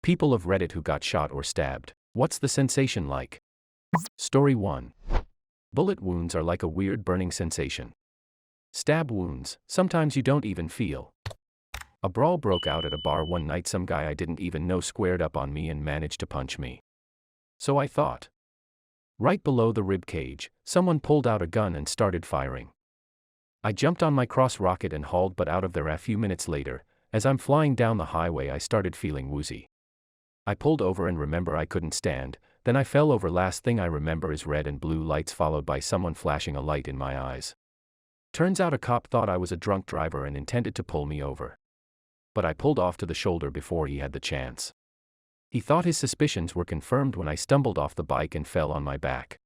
People of Reddit who got shot or stabbed. What's the sensation like? Story 1. Bullet wounds are like a weird burning sensation. Stab wounds, sometimes you don't even feel. A brawl broke out at a bar one night. Some guy I didn't even know squared up on me and managed to punch me. So I thought. Right below the rib cage, someone pulled out a gun and started firing. I jumped on my cross rocket and hauled butt out of there. A few minutes later, as I'm flying down the highway, I started feeling woozy. I pulled over and remember I couldn't stand, then I fell over. Last thing I remember is red and blue lights followed by someone flashing a light in my eyes. Turns out a cop thought I was a drunk driver and intended to pull me over. But I pulled off to the shoulder before he had the chance. He thought his suspicions were confirmed when I stumbled off the bike and fell on my back.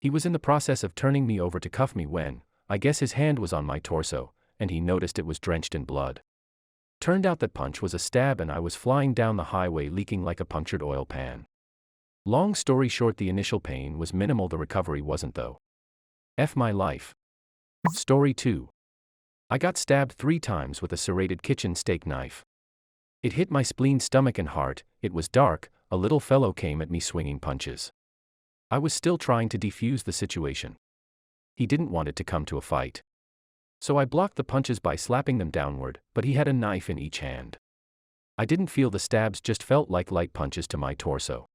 He was in the process of turning me over to cuff me when, I guess his hand was on my torso, and he noticed it was drenched in blood. Turned out that punch was a stab and I was flying down the highway leaking like a punctured oil pan. Long story short, the initial pain was minimal, the recovery wasn't though. F my life. Story 2. I got stabbed 3 times with a serrated kitchen steak knife. It hit my spleen, stomach and heart. It was dark. A little fellow came at me swinging punches. I was still trying to defuse the situation. He didn't want it to come to a fight. So I blocked the punches by slapping them downward, but he had a knife in each hand. I didn't feel the stabs, just felt like light punches to my torso.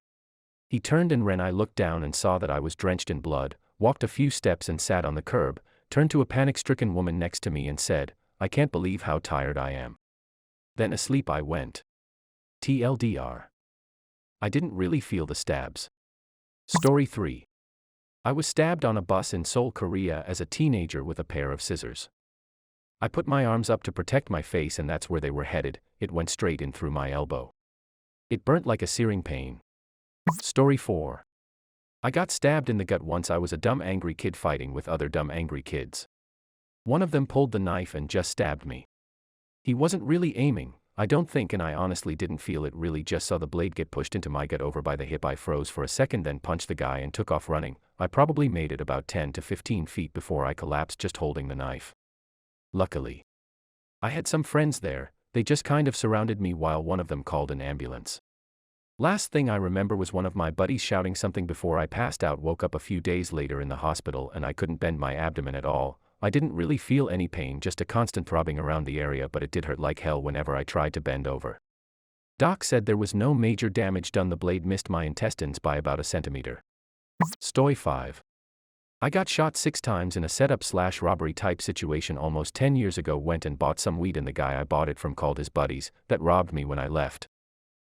He turned and ran. I looked down and saw that I was drenched in blood, walked a few steps and sat on the curb, turned to a panic-stricken woman next to me and said, "I can't believe how tired I am." Then asleep I went. TLDR. I didn't really feel the stabs. Story 3. I was stabbed on a bus in Seoul, Korea as a teenager with a pair of scissors. I put my arms up to protect my face and that's where they were headed. It went straight in through my elbow. It burnt like a searing pain. Story 4. I got stabbed in the gut once. I was a dumb angry kid fighting with other dumb angry kids. One of them pulled the knife and just stabbed me. He wasn't really aiming, I don't think, and I honestly didn't feel it, really just saw the blade get pushed into my gut over by the hip. I froze for a second, then punched the guy and took off running. I probably made it about 10 to 15 feet before I collapsed just holding the knife. Luckily, I had some friends there. They just kind of surrounded me while one of them called an ambulance. Last thing I remember was one of my buddies shouting something before I passed out. Woke up a few days later in the hospital and I couldn't bend my abdomen at all. I didn't really feel any pain, just a constant throbbing around the area, but it did hurt like hell whenever I tried to bend over. Doc said there was no major damage done. The blade missed my intestines by about a centimeter. Story 5. I got shot 6 times in a setup/robbery type situation almost 10 years ago. Went and bought some weed and the guy I bought it from called his buddies that robbed me when I left.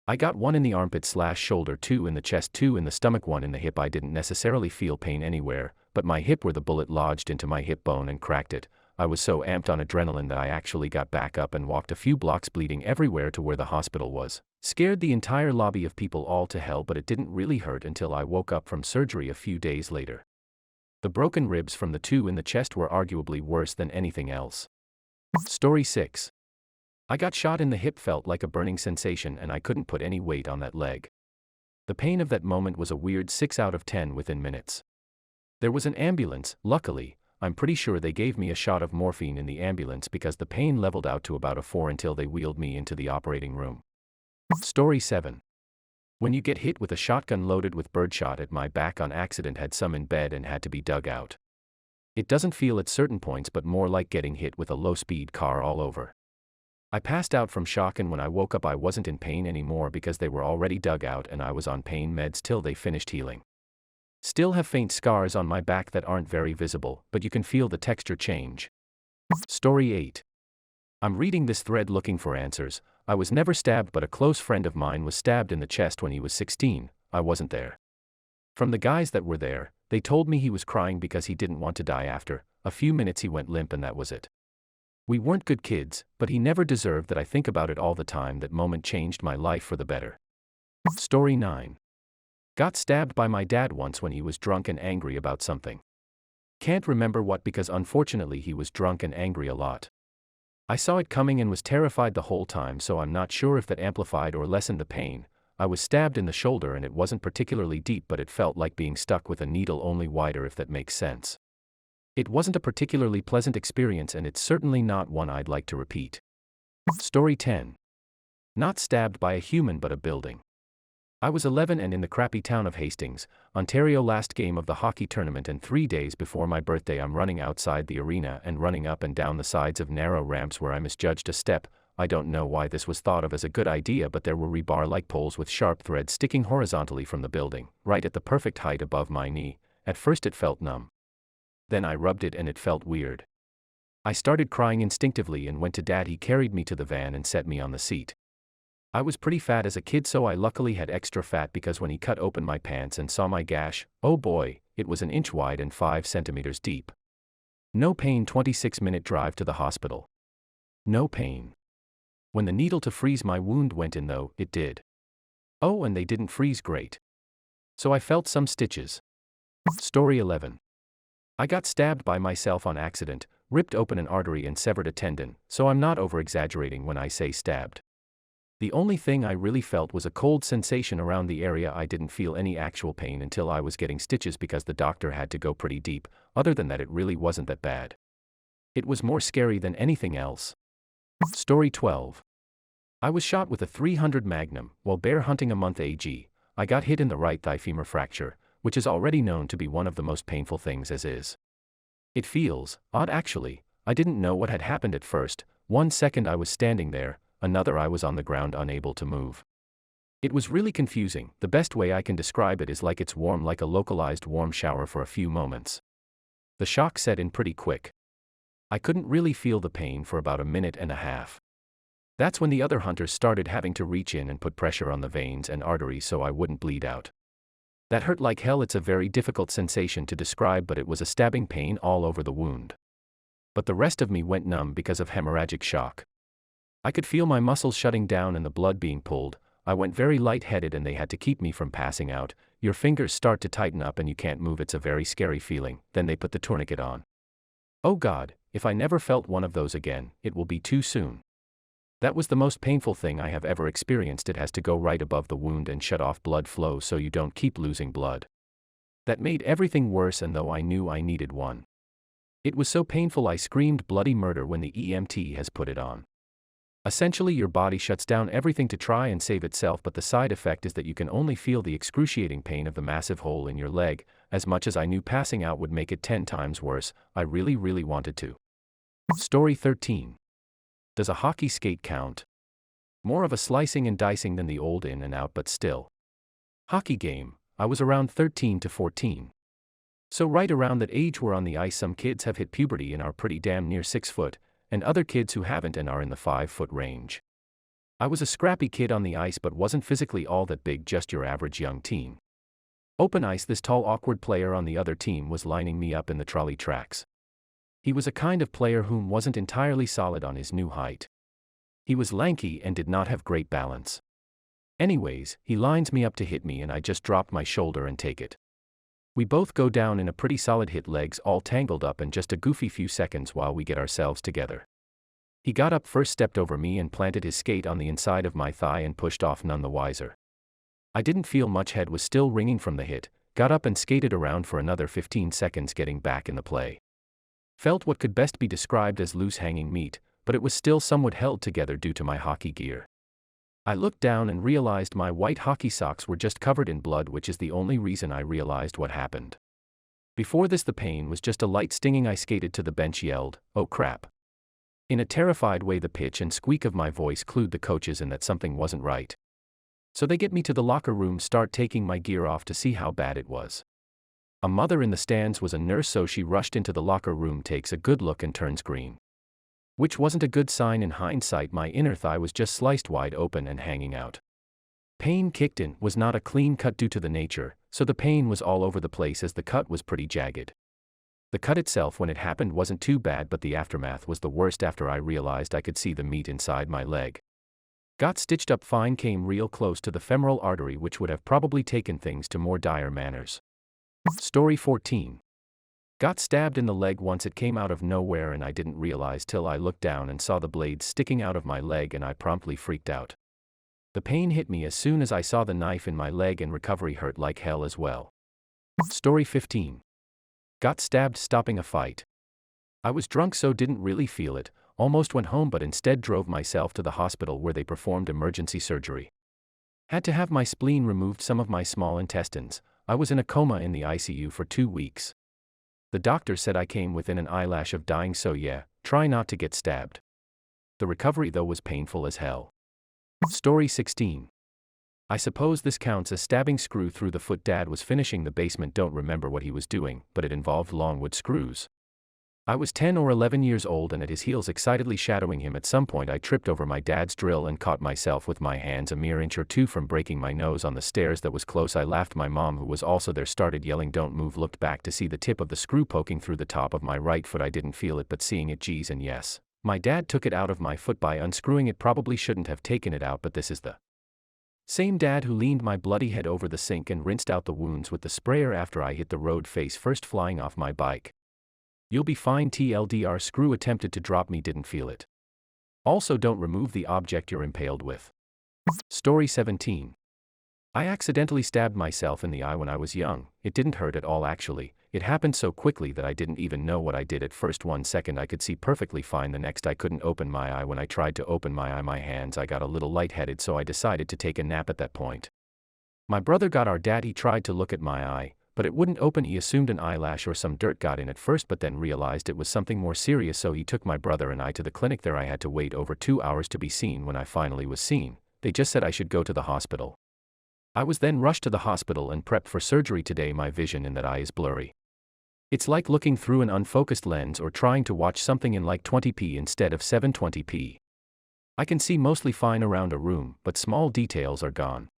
I got 1 in the armpit/shoulder, 2 in the chest, 2 in the stomach, 1 in the hip. I didn't necessarily feel pain anywhere, but my hip where the bullet lodged into my hip bone and cracked it. I was so amped on adrenaline that I actually got back up and walked a few blocks bleeding everywhere to where the hospital was. Scared the entire lobby of people all to hell, but it didn't really hurt until I woke up from surgery a few days later. The broken ribs from the 2 in the chest were arguably worse than anything else. Story 6. I got shot in the hip, felt like a burning sensation and I couldn't put any weight on that leg. The pain of that moment was a weird 6 out of 10 within minutes. There was an ambulance, luckily. I'm pretty sure they gave me a shot of morphine in the ambulance because the pain leveled out to about a 4 until they wheeled me into the operating room. Story 7. When you get hit with a shotgun loaded with birdshot at my back on accident, had some in bed and had to be dug out. It doesn't feel at certain points, but more like getting hit with a low-speed car all over. I passed out from shock and when I woke up I wasn't in pain anymore because they were already dug out and I was on pain meds till they finished healing. Still have faint scars on my back that aren't very visible, but you can feel the texture change. Story 8. I'm reading this thread looking for answers. I was never stabbed, but a close friend of mine was stabbed in the chest when he was 16. I wasn't there. From the guys that were there, they told me he was crying because he didn't want to die. After a few minutes he went limp and that was it. We weren't good kids, but he never deserved that. I think about it all the time. That moment changed my life for the better. Story 9. Got stabbed by my dad once when he was drunk and angry about something. Can't remember what because unfortunately he was drunk and angry a lot. I saw it coming and was terrified the whole time, so I'm not sure if that amplified or lessened the pain. I was stabbed in the shoulder and it wasn't particularly deep, but it felt like being stuck with a needle, only wider, if that makes sense. It wasn't a particularly pleasant experience and it's certainly not one I'd like to repeat. Story 10. Not stabbed by a human but a building. I was 11 and in the crappy town of Hastings, Ontario. Last game of the hockey tournament, and 3 days before my birthday I'm running outside the arena and running up and down the sides of narrow ramps where I misjudged a step. I don't know why this was thought of as a good idea, but there were rebar-like poles with sharp threads sticking horizontally from the building, right at the perfect height above my knee. At first it felt numb. Then I rubbed it and it felt weird. I started crying instinctively and went to Dad. He carried me to the van and set me on the seat. I was pretty fat as a kid, so I luckily had extra fat because when he cut open my pants and saw my gash, oh boy, it was an inch wide and 5 centimeters deep. No pain. 26-minute drive to the hospital. No pain. When the needle to freeze my wound went in though, it did. Oh, and they didn't freeze great. So I felt some stitches. Story 11. I got stabbed by myself on accident, ripped open an artery and severed a tendon, so I'm not over-exaggerating when I say stabbed. The only thing I really felt was a cold sensation around the area. I didn't feel any actual pain until I was getting stitches because the doctor had to go pretty deep. Other than that, it really wasn't that bad. It was more scary than anything else. Story 12. I was shot with a .300 Magnum while bear hunting a month ago. I got hit in the right thigh, femur fracture, which is already known to be one of the most painful things as is. It feels odd actually. I didn't know what had happened at first. 1 second I was standing there, another I was on the ground unable to move. It was really confusing. The best way I can describe it is like it's warm, like a localized warm shower for a few moments. The shock set in pretty quick. I couldn't really feel the pain for about a minute and a half. That's when the other hunters started having to reach in and put pressure on the veins and arteries so I wouldn't bleed out. That hurt like hell. It's a very difficult sensation to describe, but it was a stabbing pain all over the wound. But the rest of me went numb because of hemorrhagic shock. I could feel my muscles shutting down and the blood being pulled. I went very lightheaded and they had to keep me from passing out. Your fingers start to tighten up and you can't move. It's a very scary feeling. Then they put the tourniquet on. Oh God, if I never felt one of those again, it will be too soon. That was the most painful thing I have ever experienced. It has to go right above the wound and shut off blood flow so you don't keep losing blood. That made everything worse, and though I knew I needed one, it was so painful I screamed bloody murder when the EMT has put it on. Essentially your body shuts down everything to try and save itself, but the side effect is that you can only feel the excruciating pain of the massive hole in your leg. As much as I knew passing out would make it 10 times worse, I really wanted to. Story 13. Does a hockey skate count? More of a slicing and dicing than the old in and out, but still. Hockey game. I was around 13 to 14. So right around that age we're on the ice. Some kids have hit puberty and are pretty damn near 6 foot, and other kids who haven't and are in the 5 foot range. I was a scrappy kid on the ice but wasn't physically all that big, just your average young teen. Open ice, this tall awkward player on the other team was lining me up in the trolley tracks. He was a kind of player whom wasn't entirely solid on his new height. He was lanky and did not have great balance. Anyways, he lines me up to hit me and I just dropped my shoulder and take it. We both go down in a pretty solid hit, legs all tangled up, and just a goofy few seconds while we get ourselves together. He got up first, stepped over me and planted his skate on the inside of my thigh and pushed off none the wiser. I didn't feel much, head was still ringing from the hit, got up and skated around for another 15 seconds getting back in the play. Felt what could best be described as loose hanging meat, but it was still somewhat held together due to my hockey gear. I looked down and realized my white hockey socks were just covered in blood, which is the only reason I realized what happened. Before this the pain was just a light stinging. I skated to the bench, yelled, "Oh crap." In a terrified way, the pitch and squeak of my voice clued the coaches in that something wasn't right. So they get me to the locker room, start taking my gear off to see how bad it was. A mother in the stands was a nurse, so she rushed into the locker room, takes a good look and turns green. Which wasn't a good sign in hindsight. My inner thigh was just sliced wide open and hanging out. Pain kicked in, was not a clean cut due to the nature, so the pain was all over the place as the cut was pretty jagged. The cut itself when it happened wasn't too bad, but the aftermath was the worst after I realized I could see the meat inside my leg. Got stitched up fine, came real close to the femoral artery, which would have probably taken things to more dire manners. Story 14. Got stabbed in the leg once. It came out of nowhere and I didn't realize till I looked down and saw the blades sticking out of my leg, and I promptly freaked out. The pain hit me as soon as I saw the knife in my leg, and recovery hurt like hell as well. Story 15. Got stabbed stopping a fight. I was drunk so didn't really feel it, almost went home but instead drove myself to the hospital where they performed emergency surgery. Had to have my spleen removed, some of my small intestines. I was in a coma in the ICU for 2 weeks. The doctor said I came within an eyelash of dying, so yeah, try not to get stabbed. The recovery though was painful as hell. Story 16. I suppose this counts as stabbing. Screw through the foot. Dad was finishing the basement, don't remember what he was doing, but it involved long wood screws. I was 10 or 11 years old and at his heels, excitedly shadowing him. At some point I tripped over my dad's drill and caught myself with my hands a mere inch or two from breaking my nose on the stairs. That was close. I laughed. My mom, who was also there, started yelling, "Don't move." Looked back to see the tip of the screw poking through the top of my right foot. I didn't feel it, but seeing it, geez, and yes, my dad took it out of my foot by unscrewing it. Probably shouldn't have taken it out, but this is the same dad who leaned my bloody head over the sink and rinsed out the wounds with the sprayer after I hit the road face first, flying off my bike. You'll be fine. TLDR. Screw attempted to drop me, didn't feel it. Also, don't remove the object you're impaled with. Story 17. I accidentally stabbed myself in the eye when I was young. It didn't hurt at all actually. It happened so quickly that I didn't even know what I did at first. 1 second I could see perfectly fine, the next I couldn't open my eye. When I tried to open my eye, my hands, I got a little lightheaded, so I decided to take a nap at that point. My brother got our dad. He tried to look at my eye, but it wouldn't open. He assumed an eyelash or some dirt got in at first, but then realized it was something more serious, so he took my brother and I to the clinic. There I had to wait over 2 hours to be seen. When I finally was seen, they just said I should go to the hospital. I was then rushed to the hospital and prepped for surgery. Today my vision in that eye is blurry. It's like looking through an unfocused lens or trying to watch something in like 20p instead of 720p. I can see mostly fine around a room, but small details are gone.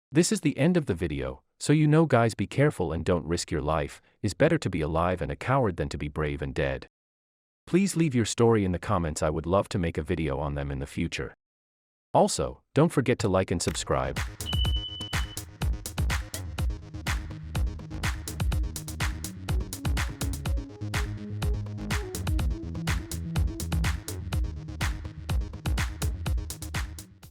This is the end of the video. So you know, guys, be careful and don't risk your life. It's better to be alive and a coward than to be brave and dead. Please leave your story in the comments. I would love to make a video on them in the future. Also, don't forget to like and subscribe.